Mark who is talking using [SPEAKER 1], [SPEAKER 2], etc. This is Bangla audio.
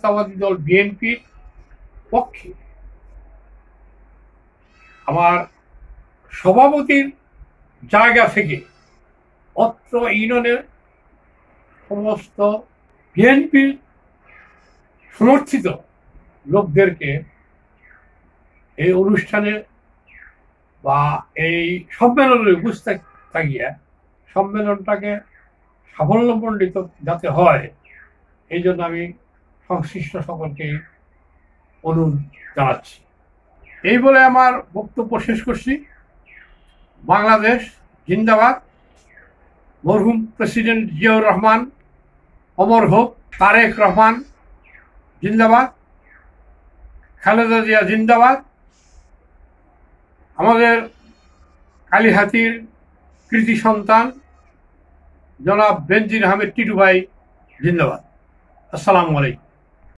[SPEAKER 1] জাতীয়তাবাদী দল বিএনপির পক্ষে আমার সভাপতির জায়গা থেকে অত্র ইউনিয়নের সমস্ত বিএনপির সমর্থিত লোকদেরকে এই অনুষ্ঠানে বা এই সম্মেলনে উপস্থিত থাকিয়া সম্মেলনটাকে সাফল্যমণ্ডিত যাতে হয় এই জন্য আমি সংশ্লিষ্ট সকলকে অনুরোধ জানাচ্ছি। এই বলে আমার বক্তব্য শেষ করছি। বাংলাদেশ জিন্দাবাদ। মরহুম প্রেসিডেন্ট জিয়াউর রহমান অমর হোক। তারেক রহমান জিন্দাবাদ। খালেদা জিয়া জিন্দাবাদ। আমাদের কালীহাতির কৃতি সন্তান জনাব বেনজির আহমেদ টিটু ভাই জিন্দাবাদ। আসসালামু আলাইকুম।